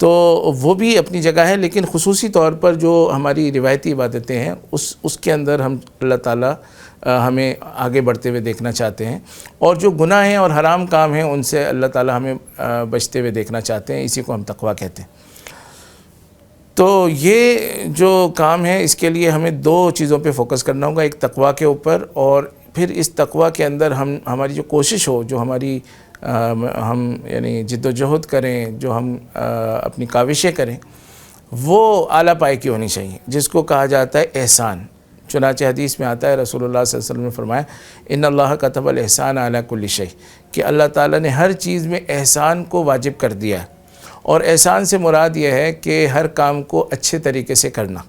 تو وہ بھی اپنی جگہ ہے، لیکن خصوصی طور پر جو ہماری روایتی عبادتیں ہیں اس کے اندر ہم اللہ تعالیٰ ہمیں آگے بڑھتے ہوئے دیکھنا چاہتے ہیں، اور جو گناہ ہیں اور حرام کام ہیں ان سے اللہ تعالیٰ ہمیں بچتے ہوئے دیکھنا چاہتے ہیں، اسی کو ہم تقویٰ کہتے ہیں۔ تو یہ جو کام ہے اس کے لیے ہمیں دو چیزوں پہ فوکس کرنا ہوگا، ایک تقویٰ کے اوپر، اور پھر اس تقویٰ کے اندر ہماری جو کوشش ہو، جو ہماری ہم یعنی جد و جہد کریں، جو ہم اپنی کاوشیں کریں، وہ اعلیٰ پائے کی ہونی چاہیے، جس کو کہا جاتا ہے احسان۔ چنانچہ حدیث میں آتا ہے، رسول اللہ صلی اللہ علیہ وسلم نے فرمایا ان اللہ کتب الاحسان علی کل شیء، کہ اللہ تعالیٰ نے ہر چیز میں احسان کو واجب کر دیا ہے، اور احسان سے مراد یہ ہے کہ ہر کام کو اچھے طریقے سے کرنا۔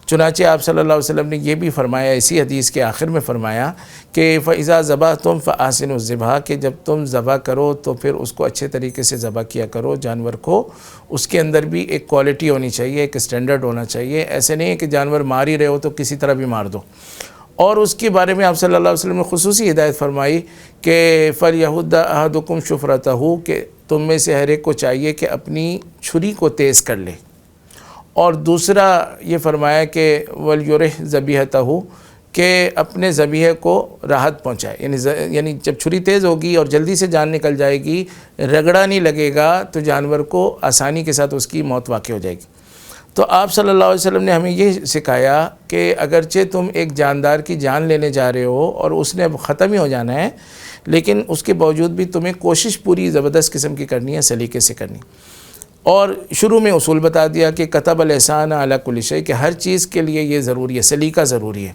چنانچہ آپ صلی اللہ علیہ وسلم نے یہ بھی فرمایا، اسی حدیث کے آخر میں فرمایا کہ فَإِذَا ذَبَحْتُمْ فَأَحْسِنُوا الذِّبْحَ، کہ جب تم ذبح کرو تو پھر اس کو اچھے طریقے سے ذبح کیا کرو جانور کو، اس کے اندر بھی ایک کوالٹی ہونی چاہیے، ایک اسٹینڈرڈ ہونا چاہیے، ایسے نہیں ہے کہ جانور مار ہی رہے ہو تو کسی طرح بھی مار دو۔ اور اس کے بارے میں آپ صلی اللہ علیہ وسلم نے خصوصی ہدایت فرمائی کہ فَلْيَحُدَّ أَحَدُكُمْ شُفْرَتَهُ، کہ تم میں سے ہر ایک کو چاہیے کہ اپنی چھری کو تیز کر لے، اور دوسرا یہ فرمایا کہ وَلْيُرِحْ ذَبِيحَتَهُ، کہ اپنے ذبیحے کو راحت پہنچائے، یعنی جب چھری تیز ہوگی اور جلدی سے جان نکل جائے گی، رگڑا نہیں لگے گا تو جانور کو آسانی کے ساتھ اس کی موت واقع ہو جائے گی۔ تو آپ صلی اللہ علیہ وسلم نے ہمیں یہ سکھایا کہ اگرچہ تم ایک جاندار کی جان لینے جا رہے ہو اور اس نے اب ختم ہی ہو جانا ہے، لیکن اس کے باوجود بھی تمہیں کوشش پوری زبردست قسم کی کرنی ہے، سلیقے سے کرنی۔ اور شروع میں اصول بتا دیا کہ کتب الاحسان علی کل شیء، کہ ہر چیز کے لیے یہ ضروری ہے، سلیقہ ضروری ہے۔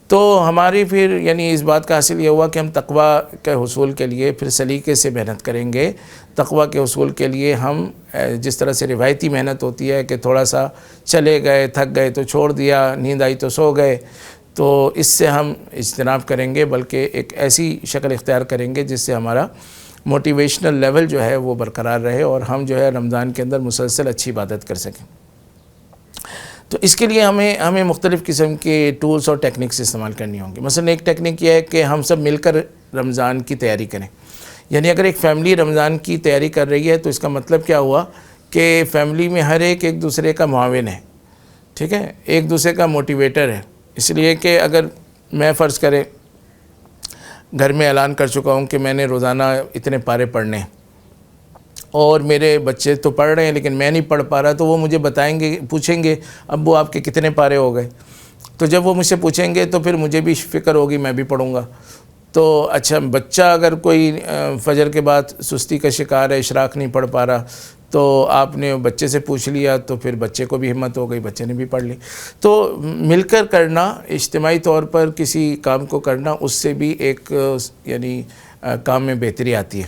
تو ہماری پھر یعنی اس بات کا حاصل یہ ہوا کہ ہم تقویٰ کے حصول کے لیے پھر سلیقے سے محنت کریں گے۔ تقویٰ کے حصول کے لیے ہم جس طرح سے روایتی محنت ہوتی ہے کہ تھوڑا سا چلے گئے، تھک گئے تو چھوڑ دیا، نیند آئی تو سو گئے، تو اس سے ہم اجتناب کریں گے، بلکہ ایک ایسی شکل اختیار کریں گے جس سے ہمارا موٹیویشنل لیول جو ہے وہ برقرار رہے، اور ہم جو ہے رمضان کے اندر مسلسل اچھی عبادت کر سکیں۔ تو اس کے لیے ہمیں مختلف قسم کے ٹولز اور ٹیکنیکس استعمال کرنی ہوں گی۔ مثلا ایک ٹیکنیک یہ ہے کہ ہم سب مل کر رمضان کی تیاری کریں، یعنی اگر ایک فیملی رمضان کی تیاری کر رہی ہے تو اس کا مطلب کیا ہوا کہ فیملی میں ہر ایک دوسرے کا معاون ہے، ٹھیک ہے، ایک دوسرے کا موٹیویٹر ہے۔ اس لیے کہ اگر میں فرض کریں گھر میں اعلان کر چکا ہوں کہ میں نے روزانہ اتنے پارے پڑھنے ہیں، اور میرے بچے تو پڑھ رہے ہیں لیکن میں نہیں پڑھ پا رہا، تو وہ مجھے بتائیں گے، پوچھیں گے ابو آپ کے کتنے پارے ہو گئے؟ تو جب وہ مجھ سے پوچھیں گے تو پھر مجھے بھی فکر ہوگی، میں بھی پڑھوں گا۔ تو اچھا بچہ اگر کوئی فجر کے بعد سستی کا شکار ہے، اشراق نہیں پڑھ پا رہا، تو آپ نے بچے سے پوچھ لیا تو پھر بچے کو بھی ہمت ہو گئی، بچے نے بھی پڑھ لی۔ تو مل کر کرنا، اجتماعی طور پر کسی کام کو کرنا، اس سے بھی ایک یعنی کام میں بہتری آتی ہے،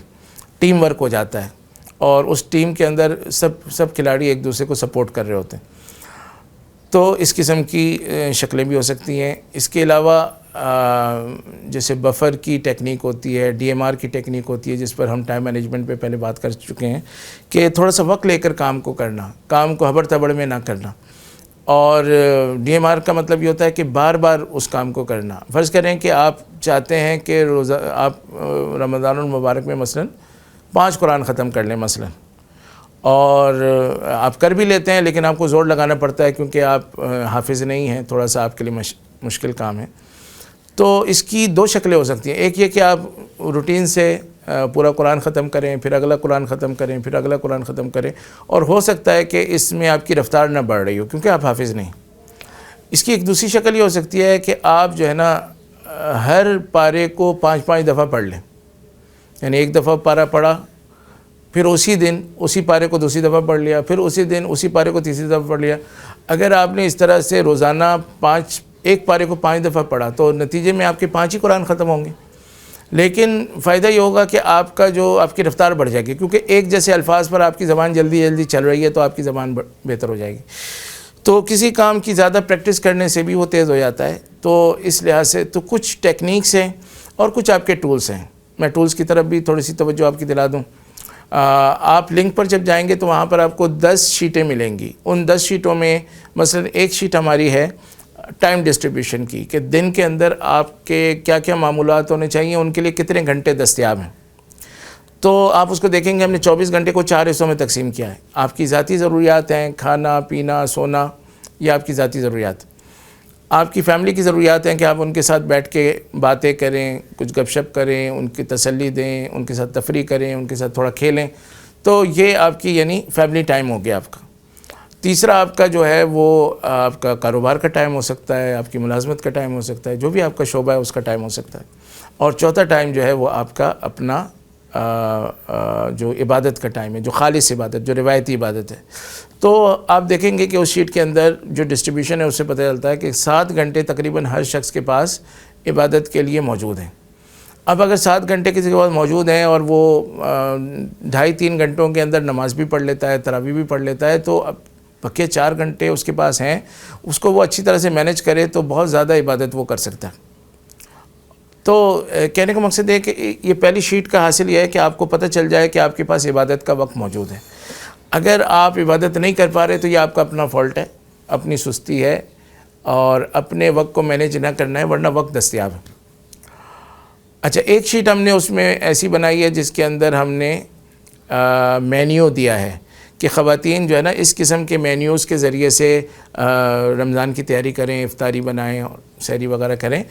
ٹیم ورک ہو جاتا ہے، اور اس ٹیم کے اندر سب کھلاڑی ایک دوسرے کو سپورٹ کر رہے ہوتے ہیں۔ تو اس قسم کی شکلیں بھی ہو سکتی ہیں۔ اس کے علاوہ جیسے بفر کی ٹیکنیک ہوتی ہے، ڈی ایم آر کی ٹیکنیک ہوتی ہے، جس پر ہم ٹائم مینجمنٹ پہ پہلے بات کر چکے ہیں کہ تھوڑا سا وقت لے کر کام کو کرنا، کام کو ہبڑ تبڑ میں نہ کرنا۔ اور ڈی ایم آر کا مطلب یہ ہوتا ہے کہ بار بار اس کام کو کرنا۔ فرض کریں کہ آپ چاہتے ہیں کہ آپ رمضان المبارک میں مثلا 5 قرآن ختم کر لیں مثلا، اور آپ کر بھی لیتے ہیں لیکن آپ کو زور لگانا پڑتا ہے کیونکہ آپ حافظ نہیں ہیں، تھوڑا سا آپ کے لیے مشکل کام ہے۔ تو اس کی 2 شکلیں ہو سکتی ہیں، ایک یہ کہ آپ روٹین سے پورا قرآن ختم کریں، پھر اگلا قرآن ختم کریں، پھر اگلا قرآن ختم کریں، اور ہو سکتا ہے کہ اس میں آپ کی رفتار نہ بڑھ رہی ہو کیونکہ آپ حافظ نہیں۔ اس کی ایک دوسری شکل یہ ہو سکتی ہے کہ آپ جو ہے نا ہر پارے کو 5 دفعہ پڑھ لیں، یعنی ایک دفعہ پارہ پڑھا، پھر اسی دن اسی پارے کو دوسری دفعہ پڑھ لیا، پھر اسی دن اسی پارے کو تیسری دفعہ پڑھ لیا۔ اگر آپ نے اس طرح سے روزانہ ایک پارے کو 5 دفعہ پڑھا تو نتیجے میں آپ کے 5 ہی قرآن ختم ہوں گے، لیکن فائدہ یہ ہوگا کہ آپ کی رفتار بڑھ جائے گی، کیونکہ ایک جیسے الفاظ پر آپ کی زبان جلدی چل رہی ہے تو آپ کی زبان بہتر ہو جائے گی۔ تو کسی کام کی زیادہ پریکٹس کرنے سے بھی وہ تیز ہو جاتا ہے۔ تو اس لحاظ سے تو کچھ ٹیکنیکس ہیں اور کچھ آپ کے ٹولز ہیں۔ میں ٹولز کی طرف بھی تھوڑی سی توجہ آپ کی دلا دوں۔ آپ لنک پر جب جائیں گے تو وہاں پر آپ کو 10 شیٹیں ملیں گی۔ ان 10 شیٹوں میں مثلا ایک شیٹ ہماری ہے ٹائم ڈسٹریبیوشن کی، کہ دن کے اندر آپ کے کیا کیا معمولات ہونے چاہیے، ان کے لیے کتنے گھنٹے دستیاب ہیں۔ تو آپ اس کو دیکھیں گے ہم نے 24 گھنٹے کو 4 حصوں میں تقسیم کیا ہے. آپ کی ذاتی ضروریات ہیں، کھانا پینا سونا، یہ آپ کی ذاتی ضروریات. آپ کی فیملی کی ضروریات ہیں کہ آپ ان کے ساتھ بیٹھ کے باتیں کریں، کچھ گپ شپ کریں، ان کی تسلی دیں، ان کے ساتھ تفریح کریں، ان کے ساتھ تھوڑا کھیلیں. تو یہ آپ کی یعنی فیملی ٹائم ہو گیا آپ کا. تیسرا آپ کا جو ہے وہ آپ کا کاروبار کا ٹائم ہو سکتا ہے، آپ کی ملازمت کا ٹائم ہو سکتا ہے، جو بھی آپ کا شعبہ ہے اس کا ٹائم ہو سکتا ہے. اور چوتھا ٹائم جو ہے وہ آپ کا اپنا جو عبادت کا ٹائم ہے، جو خالص عبادت، جو روایتی عبادت ہے. تو آپ دیکھیں گے کہ اس شیٹ کے اندر جو ڈسٹریبیوشن ہے اس سے پتہ چلتا ہے کہ 7 گھنٹے تقریباً ہر شخص کے پاس عبادت کے لیے موجود ہیں. اب اگر 7 گھنٹے کسی کے پاس موجود ہیں اور وہ 2.5-3 گھنٹوں کے اندر نماز بھی پڑھ لیتا ہے، تراویح بھی پڑھ لیتا ہے، تو اب بقیہ 4 گھنٹے اس کے پاس ہیں، اس کو وہ اچھی طرح سے مینیج کرے تو بہت زیادہ عبادت وہ کر سکتا ہے. تو کہنے کا مقصد ہے کہ یہ پہلی شیٹ کا حاصل یہ ہے کہ آپ کو پتہ چل جائے کہ آپ کے پاس عبادت کا وقت موجود ہے. اگر آپ عبادت نہیں کر پا رہے تو یہ آپ کا اپنا فالٹ ہے، اپنی سستی ہے، اور اپنے وقت کو مینیج نہ کرنا ہے، ورنہ وقت دستیاب ہے. اچھا، ایک شیٹ ہم نے اس میں ایسی بنائی ہے جس کے اندر ہم نے مینیو دیا ہے کہ خواتین جو ہے نا اس قسم کے مینیوز کے ذریعے سے رمضان کی تیاری کریں، افطاری بنائیں اور سحری وغیرہ کریں.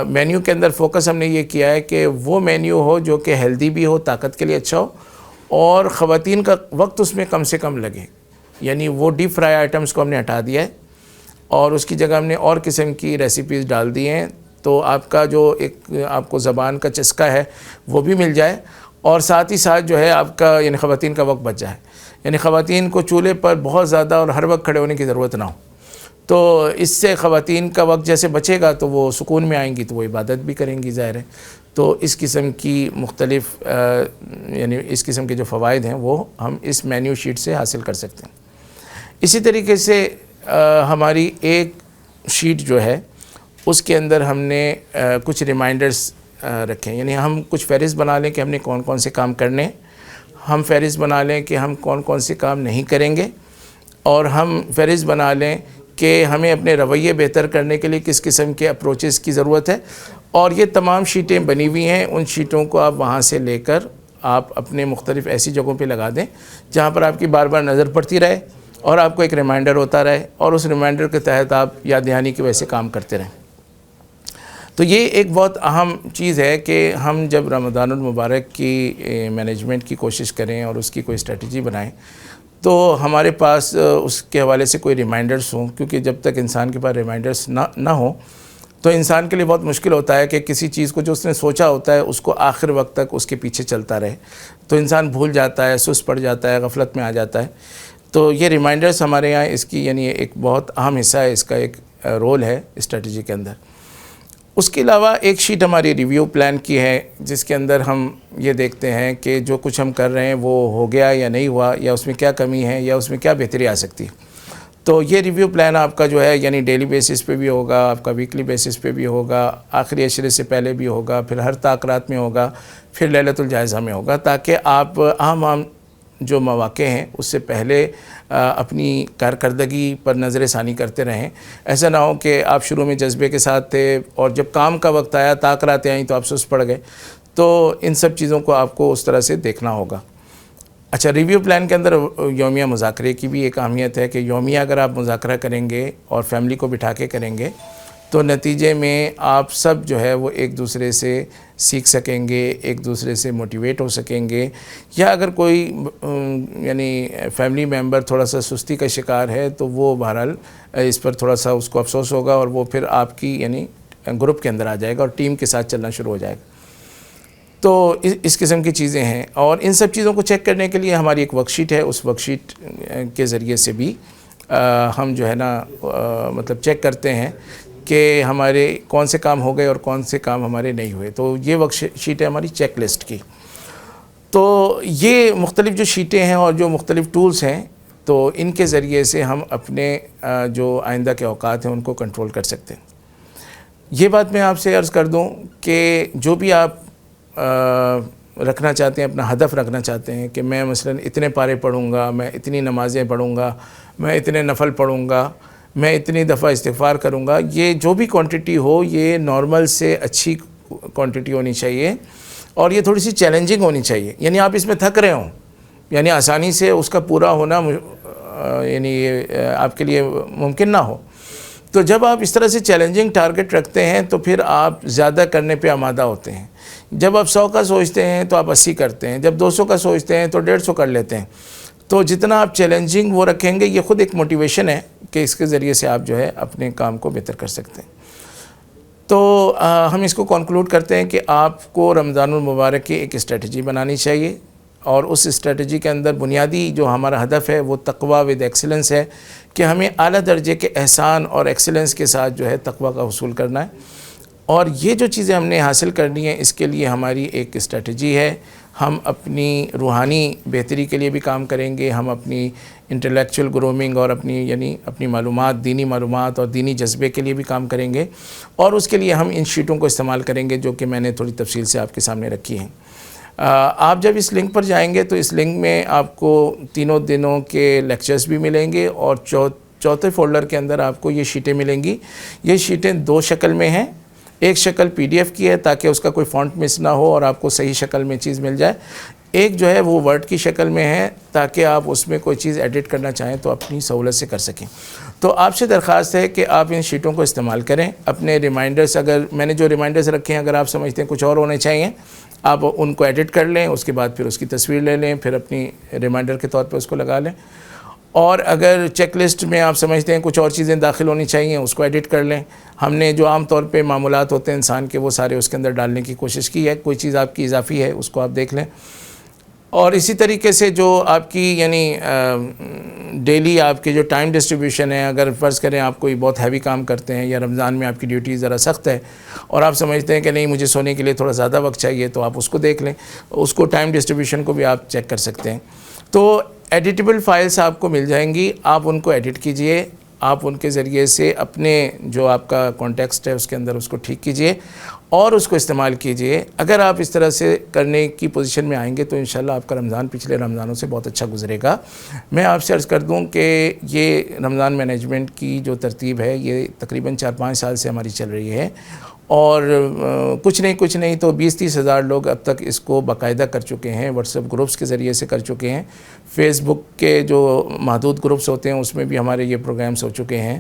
مینیو کے اندر فوکس ہم نے یہ کیا ہے کہ وہ مینیو ہو جو کہ ہیلدی بھی ہو، طاقت کے لیے اچھا ہو، اور خواتین کا وقت اس میں کم سے کم لگے. یعنی وہ ڈیپ فرائی آئٹمس کو ہم نے ہٹا دیا ہے اور اس کی جگہ ہم نے اور قسم کی ریسیپیز ڈال دی ہیں. تو آپ کا جو ایک آپ کو زبان کا چسکہ ہے وہ بھی مل جائے، اور ساتھ ہی ساتھ جو ہے آپ کا یعنی خواتین کا وقت بچ جائے. یعنی خواتین کو چولہے پر بہت زیادہ اور ہر وقت کھڑے ہونے کی ضرورت نہ ہو. تو اس سے خواتین کا وقت جیسے بچے گا تو وہ سکون میں آئیں گی تو وہ عبادت بھی کریں گی، ظاہر ہے. تو اس قسم کی مختلف یعنی اس قسم کے جو فوائد ہیں وہ ہم اس مینیو شیٹ سے حاصل کر سکتے ہیں. اسی طریقے سے ہماری ایک شیٹ جو ہے اس کے اندر ہم نے کچھ ریمائنڈرز رکھے ہیں. یعنی ہم کچھ فہرست بنا لیں کہ ہم نے کون کون سے کام کرنے، ہم فہرست بنا لیں کہ ہم کون کون سے کام نہیں کریں گے، اور ہم فہرست بنا لیں کہ ہمیں اپنے رویے بہتر کرنے کے لیے کس قسم کے اپروچز کی ضرورت ہے. اور یہ تمام شیٹیں بنی ہوئی ہیں. ان شیٹوں کو آپ وہاں سے لے کر آپ اپنے مختلف ایسی جگہوں پہ لگا دیں جہاں پر آپ کی بار بار نظر پڑتی رہے اور آپ کو ایک ریمائنڈر ہوتا رہے، اور اس ریمائنڈر کے تحت آپ یاد دہانی کی وجہ سے کام کرتے رہیں. تو یہ ایک بہت اہم چیز ہے کہ ہم جب رمضان المبارک کی مینجمنٹ کی کوشش کریں اور اس کی کوئی اسٹریٹجی بنائیں تو ہمارے پاس اس کے حوالے سے کوئی ریمائنڈرز ہوں. کیونکہ جب تک انسان کے پاس ریمائنڈرز نہ ہوں تو انسان کے لیے بہت مشکل ہوتا ہے کہ کسی چیز کو جو اس نے سوچا ہوتا ہے اس کو آخر وقت تک اس کے پیچھے چلتا رہے. تو انسان بھول جاتا ہے، سست پڑ جاتا ہے، غفلت میں آ جاتا ہے. تو یہ ریمائنڈرز ہمارے یہاں اس کی یعنی ایک بہت اہم حصہ ہے، اس کا ایک رول ہے اسٹریٹجی کے اندر. اس کے علاوہ ایک شیٹ ہماری ریویو پلان کی ہے جس کے اندر ہم یہ دیکھتے ہیں کہ جو کچھ ہم کر رہے ہیں وہ ہو گیا یا نہیں ہوا، یا اس میں کیا کمی ہے، یا اس میں کیا بہتری آ سکتی ہے. تو یہ ریویو پلان آپ کا جو ہے یعنی ڈیلی بیسس پہ بھی ہوگا، آپ کا ویکلی بیسس پہ بھی ہوگا، آخری عشرے سے پہلے بھی ہوگا، پھر ہر تاکرات میں ہوگا، پھر لیلۃ الجائزہ میں ہوگا، تاکہ آپ عام جو مواقع ہیں اس سے پہلے اپنی کارکردگی پر نظر ثانی کرتے رہیں. ایسا نہ ہو کہ آپ شروع میں جذبے کے ساتھ تھے اور جب کام کا وقت آیا، تاکراتیں آئیں تو آپ سست پڑ گئے. تو ان سب چیزوں کو آپ کو اس طرح سے دیکھنا ہوگا. اچھا، ریویو پلان کے اندر یومیہ مذاکرے کی بھی ایک اہمیت ہے کہ یومیہ اگر آپ مذاکرہ کریں گے اور فیملی کو بٹھا کے کریں گے تو نتیجے میں آپ سب جو ہے وہ ایک دوسرے سے سیکھ سکیں گے، ایک دوسرے سے موٹیویٹ ہو سکیں گے. یا اگر کوئی یعنی فیملی ممبر تھوڑا سا سستی کا شکار ہے تو وہ بہرحال اس پر تھوڑا سا اس کو افسوس ہوگا اور وہ پھر آپ کی یعنی گروپ کے اندر آ جائے گا اور ٹیم کے ساتھ چلنا شروع ہو جائے گا. تو اس قسم کی چیزیں ہیں. اور ان سب چیزوں کو چیک کرنے کے لیے ہماری ایک ورک شیٹ ہے. اس ورک شیٹ کے ذریعے سے بھی ہم جو ہے نا مطلب چیک کرتے ہیں کہ ہمارے کون سے کام ہو گئے اور کون سے کام ہمارے نہیں ہوئے. تو یہ ورک شیٹ ہے ہماری چیک لسٹ کی. تو یہ مختلف جو شیٹیں ہیں اور جو مختلف ٹولز ہیں تو ان کے ذریعے سے ہم اپنے جو آئندہ کے اوقات ہیں ان کو کنٹرول کر سکتے ہیں. یہ بات میں آپ سے عرض کر دوں کہ جو بھی آپ رکھنا چاہتے ہیں، اپنا ہدف رکھنا چاہتے ہیں کہ میں مثلاً اتنے پارے پڑھوں گا، میں اتنی نمازیں پڑھوں گا، میں اتنے نفل پڑھوں گا، میں اتنی دفعہ استغفار کروں گا، یہ جو بھی کوانٹٹی ہو یہ نارمل سے اچھی کوانٹٹی ہونی چاہیے. اور یہ تھوڑی سی چیلنجنگ ہونی چاہیے، یعنی آپ اس میں تھک رہے ہوں، یعنی آسانی سے اس کا پورا ہونا یعنی آپ کے لیے ممکن نہ ہو. تو جب آپ اس طرح سے چیلنجنگ ٹارگٹ رکھتے ہیں تو پھر آپ زیادہ کرنے پہ آمادہ ہوتے ہیں. جب آپ 100 کا سوچتے ہیں تو آپ 80 کرتے ہیں، جب 200 کا سوچتے ہیں تو 150 کر لیتے ہیں. تو جتنا آپ چیلنجنگ وہ رکھیں گے، یہ خود ایک موٹیویشن ہے کہ اس کے ذریعے سے آپ جو ہے اپنے کام کو بہتر کر سکتے ہیں. تو ہم اس کو کنکلوڈ کرتے ہیں کہ آپ کو رمضان المبارک کی ایک اسٹریٹجی بنانی چاہیے، اور اس اسٹریٹجی کے اندر بنیادی جو ہمارا ہدف ہے وہ تقوی ود ایکسلنس ہے، کہ ہمیں اعلیٰ درجے کے احسان اور ایکسلنس کے ساتھ جو ہے تقوی کا حصول کرنا ہے. اور یہ جو چیزیں ہم نے حاصل کرنی ہیں، اس کے لیے ہماری ایک اسٹریٹجی ہے. ہم اپنی روحانی بہتری کے لیے بھی کام کریں گے، ہم اپنی انٹلیکچوئل گرومنگ اور اپنی معلومات، دینی معلومات اور دینی جذبے کے لیے بھی کام کریں گے، اور اس کے لیے ہم ان شیٹوں کو استعمال کریں گے جو کہ میں نے تھوڑی تفصیل سے آپ کے سامنے رکھی ہیں. آپ جب اس لنک پر جائیں گے تو اس لنک میں آپ کو تینوں دنوں کے لیکچرز بھی ملیں گے، اور چوتھے فولڈر کے اندر آپ کو یہ شیٹیں ملیں گی. یہ شیٹیں 2 شکل میں ہیں. ایک شکل PDF کی ہے تاکہ اس کا کوئی فونٹ مس نہ ہو اور آپ کو صحیح شکل میں چیز مل جائے. ایک جو ہے وہ ورڈ کی شکل میں ہے تاکہ آپ اس میں کوئی چیز ایڈٹ کرنا چاہیں تو اپنی سہولت سے کر سکیں. تو آپ سے درخواست ہے کہ آپ ان شیٹوں کو استعمال کریں. اپنے ریمائنڈرز، اگر میں نے جو ریمائنڈرز رکھے ہیں، اگر آپ سمجھتے ہیں کچھ اور ہونے چاہیے، آپ ان کو ایڈٹ کر لیں، اس کے بعد پھر اس کی تصویر لے لیں، پھر اپنی ریمائنڈر کے طور پہ اس کو لگا لیں. اور اگر چیک لسٹ میں آپ سمجھتے ہیں کچھ اور چیزیں داخل ہونی چاہیے، اس کو ایڈٹ کر لیں. ہم نے جو عام طور پہ معمولات ہوتے ہیں انسان کے، وہ سارے اس کے اندر ڈالنے کی کوشش کی ہے. کوئی چیز آپ کی اضافی ہے اس کو آپ دیکھ لیں. اور اسی طریقے سے جو آپ کی یعنی ڈیلی آپ کے جو ٹائم ڈسٹریبیوشن ہے، اگر فرض کریں آپ کوئی بہت ہیوی کام کرتے ہیں یا رمضان میں آپ کی ڈیوٹی ذرا سخت ہے اور آپ سمجھتے ہیں کہ نہیں مجھے سونے کے لیے تھوڑا زیادہ وقت چاہیے، تو آپ اس کو دیکھ لیں. اس کو ٹائم ڈسٹریبیوشن کو بھی آپ چیک کر سکتے ہیں. تو ایڈیٹیبل فائلز آپ کو مل جائیں گی، آپ ان کو ایڈٹ کیجئے، آپ ان کے ذریعے سے اپنے جو آپ کا کانٹیکسٹ ہے اس کے اندر اس کو ٹھیک کیجئے اور اس کو استعمال کیجئے. اگر آپ اس طرح سے کرنے کی پوزیشن میں آئیں گے تو انشاءاللہ آپ کا رمضان پچھلے رمضانوں سے بہت اچھا گزرے گا. میں آپ سے عرض کر دوں کہ یہ رمضان مینجمنٹ کی جو ترتیب ہے یہ تقریباً 4-5 سال سے ہماری چل رہی ہے، اور کچھ نہیں تو 20-30 ہزار لوگ اب تک اس کو باقاعدہ کر چکے ہیں. واٹس ایپ گروپس کے ذریعے سے کر چکے ہیں. فیس بک کے جو محدود گروپس ہوتے ہیں اس میں بھی ہمارے یہ پروگرامس ہو چکے ہیں،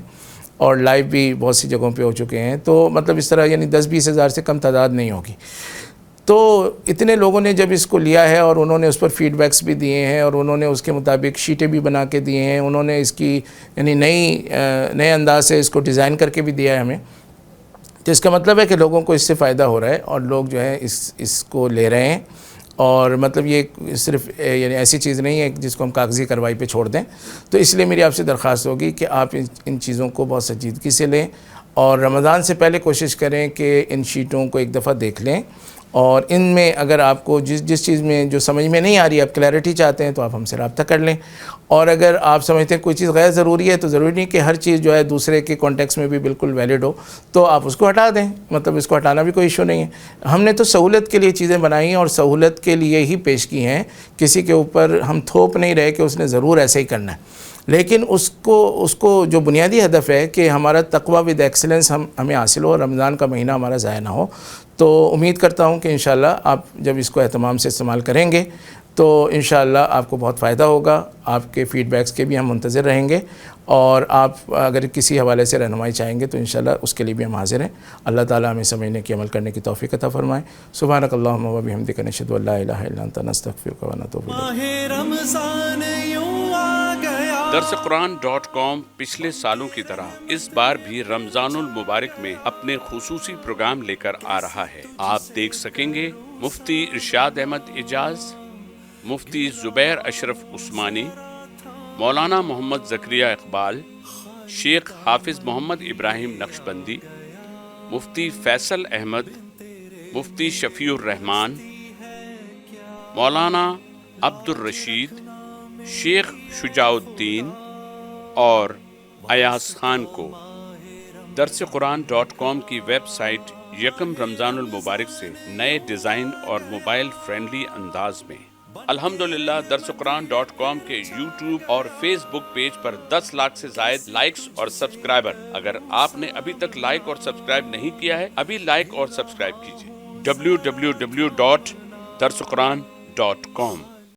اور لائیو بھی بہت سی جگہوں پہ ہو چکے ہیں. تو مطلب اس طرح یعنی 10-20 ہزار سے کم تعداد نہیں ہوگی. تو اتنے لوگوں نے جب اس کو لیا ہے اور انہوں نے اس پر فیڈ بیکس بھی دیے ہیں، اور انہوں نے اس کے مطابق شیٹیں بھی بنا کے دیے ہیں، انہوں نے اس کی یعنی نئے انداز سے اس کو ڈیزائن کر کے بھی دیا ہے ہمیں. تو اس کا مطلب ہے کہ لوگوں کو اس سے فائدہ ہو رہا ہے اور لوگ جو ہے اس کو لے رہے ہیں. اور مطلب یہ صرف یعنی ایسی چیز نہیں ہے جس کو ہم کاغذی کارروائی پہ چھوڑ دیں. تو اس لیے میری آپ سے درخواست ہوگی کہ آپ ان چیزوں کو بہت سنجیدگی سے لیں، اور رمضان سے پہلے کوشش کریں کہ ان شیٹوں کو ایک دفعہ دیکھ لیں. اور ان میں اگر آپ کو جس چیز میں جو سمجھ میں نہیں آ رہی ہے، آپ کلیئرٹی چاہتے ہیں، تو آپ ہم سے رابطہ کر لیں. اور اگر آپ سمجھتے ہیں کوئی چیز غیر ضروری ہے تو ضروری نہیں کہ ہر چیز جو ہے دوسرے کے کانٹیکس میں بھی بالکل ویلڈ ہو، تو آپ اس کو ہٹا دیں. مطلب اس کو ہٹانا بھی کوئی ایشو نہیں ہے. ہم نے تو سہولت کے لیے چیزیں بنائی ہیں اور سہولت کے لیے ہی پیش کی ہیں. کسی کے اوپر ہم تھوپ نہیں رہے کہ اس نے ضرور ایسے ہی کرنا ہے. لیکن اس کو جو بنیادی ہدف ہے کہ ہمارا تقوی ود ایکسلنس ہمیں حاصل ہو، رمضان کا مہینہ ہمارا ضائع نہ ہو. تو امید کرتا ہوں کہ انشاءاللہ آپ جب اس کو اہتمام سے استعمال کریں گے تو انشاءاللہ آپ کو بہت فائدہ ہوگا. آپ کے فیڈ بیکس کے بھی ہم منتظر رہیں گے، اور آپ اگر کسی حوالے سے رہنمائی چاہیں گے تو انشاءاللہ اس کے لیے بھی ہم حاضر ہیں. اللہ تعالیٰ ہمیں سمجھنے کی، عمل کرنے کی توفیق عطا فرمائے. سبحانک اللہم و بحمدک، نشہد ان لا الہ الا انت، نستغفرک و نتوب الیک. درسقرآن.com پچھلے سالوں کی طرح اس بار بھی رمضان المبارک میں اپنے خصوصی پروگرام لے کر آ رہا ہے. آپ دیکھ سکیں گے مفتی ارشاد احمد اعجاز، مفتی زبیر اشرف عثمانی، مولانا محمد زکریا اقبال، شیخ حافظ محمد ابراہیم نقشبندی، مفتی فیصل احمد، مفتی شفیع الرحمان، مولانا عبد الرشید، شیخ شجاع الدین اور ایاز خان کو. درسقرآن.com کی ویب سائٹ یکم رمضان المبارک سے نئے ڈیزائن اور موبائل فرینڈلی انداز میں. الحمدللہ درسقرآن.com کے یوٹیوب اور فیس بک پیج پر 10 لاکھ سے زائد لائکس اور سبسکرائبر. اگر آپ نے ابھی تک لائک اور سبسکرائب نہیں کیا ہے، ابھی لائک اور سبسکرائب کیجیے. www.درسقرآن.com darsuquran.com